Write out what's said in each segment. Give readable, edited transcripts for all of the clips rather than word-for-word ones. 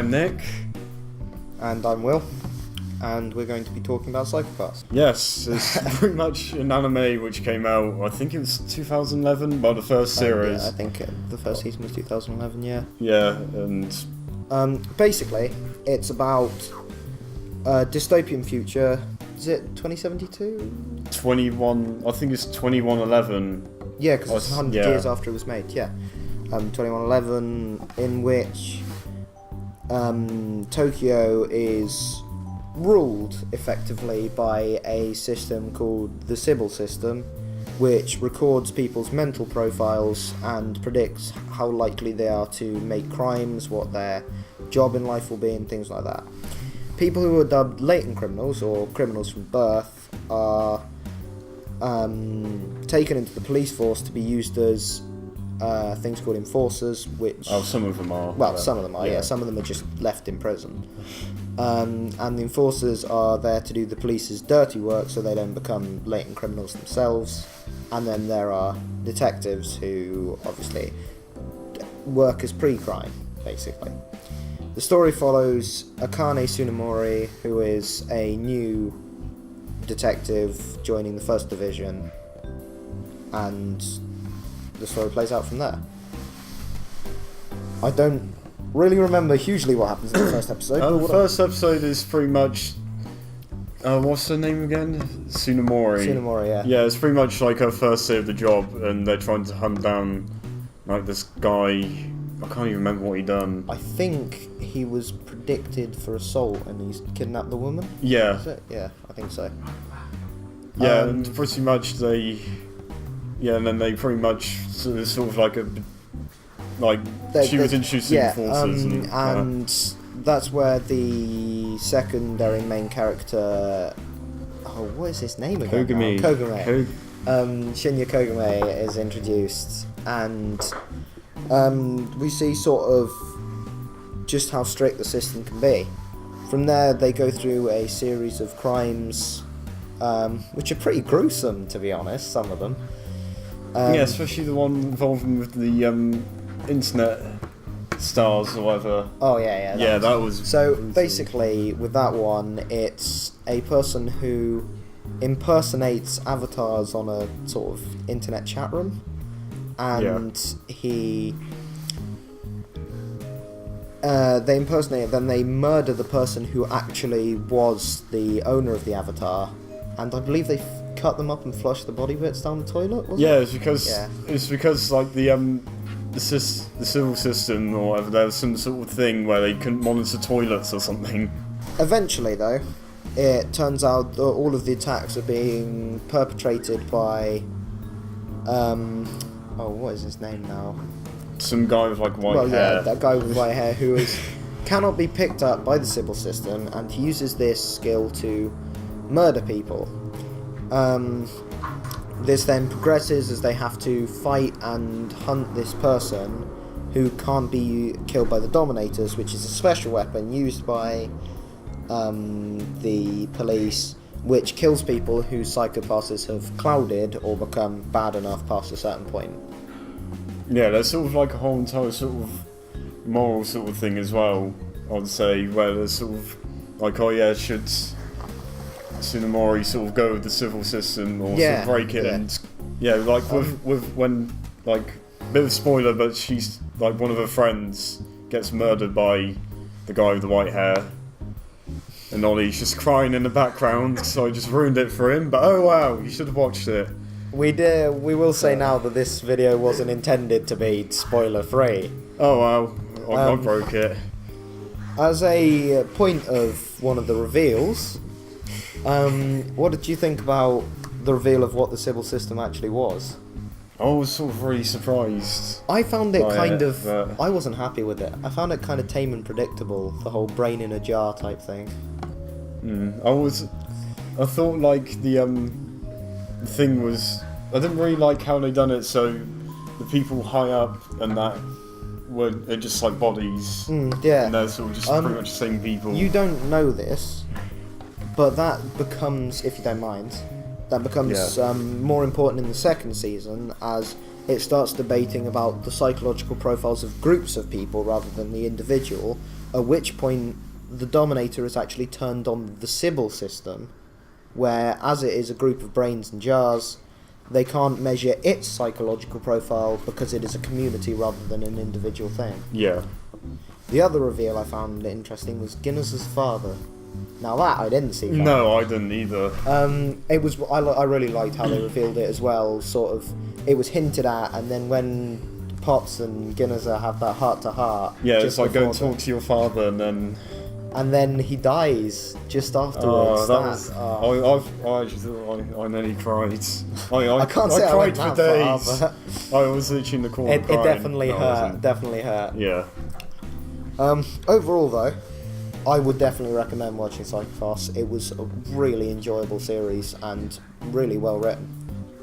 I'm Nick. And I'm Will. And we're going to be talking about Psychopaths. Yes, it's pretty much an anime which came out, I think it was 2011, by the first series. Yeah, I think the first season was 2011, yeah. Yeah, and... basically, it's about a dystopian future. Is it 2072? 21, I think it's 2111. Yeah, because it's 100 years after it was made, yeah. 2111, in which Tokyo is ruled effectively by a system called the Sybil system, which records people's mental profiles and predicts how likely they are to make crimes, what their job in life will be, and things like that. People who are dubbed latent criminals, or criminals from birth, are taken into the police force to be used as things called enforcers, which... Oh, some of them are. Well, some of them are, yeah. Some of them are just left in prison. And the enforcers are there to do the police's dirty work so they don't become latent criminals themselves. And then there are detectives who obviously work as pre-crime, basically. The story follows Akane Tsunemori, who is a new detective joining the 1st Division, and the story plays out from there. I don't really remember hugely what happens in the first episode. The first episode is pretty much... what's her name again? Tsunemori. Tsunemori, yeah. Yeah, it's pretty much like her first day of the job, and they're trying to hunt down like this guy. I can't even remember what he done. I think he was predicted for assault and he's kidnapped the woman. Yeah. Is it? Yeah, I think so. Yeah, and pretty much they... Yeah, and then they pretty much sort of like a... Like, she was introducing forces. And that's where the secondary main character... Oh, what is his name again? Kogame. Shinya Kogame is introduced, and we see sort of just how strict the system can be. From there, they go through a series of crimes, which are pretty gruesome, to be honest, some of them. Yeah, especially the one involving with the internet stars or whatever. Oh, yeah. Yeah, that was... So, basically, with that one, it's a person who impersonates avatars on a sort of internet chat room. And they impersonate it, then they murder the person who actually was the owner of the avatar. And I believe they cut them up and flush the body bits down the toilet, wasn't it? It's because like the civil system or whatever, there was some sort of thing where they couldn't monitor toilets or something. Eventually, though, it turns out that all of the attacks are being perpetrated by what is his name now? Some guy with like white hair. Well, yeah, that guy with white hair who cannot be picked up by the Sybil system, and he uses this skill to murder people. This then progresses as they have to fight and hunt this person who can't be killed by the Dominators, which is a special weapon used by the police, which kills people whose psychopathes have clouded or become bad enough past a certain point. Yeah, there's sort of like a whole entire sort of moral sort of thing as well, I'd say, where there's sort of like, should Tsunemori sort of go with the civil system or sort of break it, and like with when, like, bit of spoiler, but she's like one of her friends gets murdered by the guy with the white hair, and Ollie's just crying in the background, so I just ruined it for him. But oh wow, you should have watched it. We will say now that this video wasn't intended to be spoiler free. Oh wow, I broke it. As a point of one of the reveals, what did you think about the reveal of what the Sybil system actually was? I was sort of really surprised. I found it I wasn't happy with it. I found it kind of tame and predictable, the whole brain in a jar type thing. I thought like the thing was... I didn't really like how they done it, so the people high up and that they're just like bodies. And they're sort of just pretty much the same people. You don't know this, but that becomes, if you don't mind, more important in the second season, as it starts debating about the psychological profiles of groups of people rather than the individual, At which point, the Dominator has actually turned on the Sybil system, where, as it is a group of brains in jars, they can't measure its psychological profile because it is a community rather than an individual thing. Yeah. The other reveal I found interesting was Guinness's father. Now that I didn't see. No, I didn't either. It was. I really liked how they revealed it as well. Sort of, it was hinted at, and then when Pops and Guinness have that heart to heart. Yeah, it's like go talk to your father, and then he dies just afterwards. Oh, that was. I actually thought I nearly cried. I can't say I cried went for that days. far, I was literally in the corner. It crying. definitely No, I hurt. wasn't. Definitely hurt. Yeah. Overall, though, I would definitely recommend watching Psycho-Pass. It was a really enjoyable series and really well written,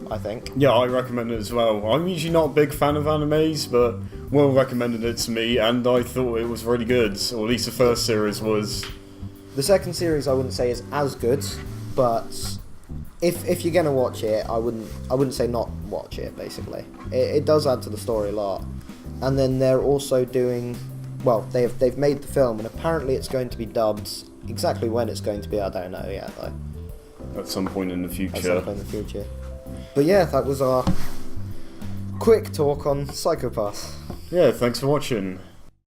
I think. Yeah, I recommend it as well. I'm usually not a big fan of animes, but Will recommended it to me, and I thought it was really good. Or at least the first series was. The second series I wouldn't say is as good, but if you're gonna watch it, I wouldn't say not watch it. Basically, it does add to the story a lot. And then they're also doing. Well, they've made the film, and apparently it's going to be dubbed. Exactly when it's going to be, I don't know yet, though. At some point in the future. At some point in the future. But yeah, that was our quick talk on Psycho-Pass. Yeah, thanks for watching.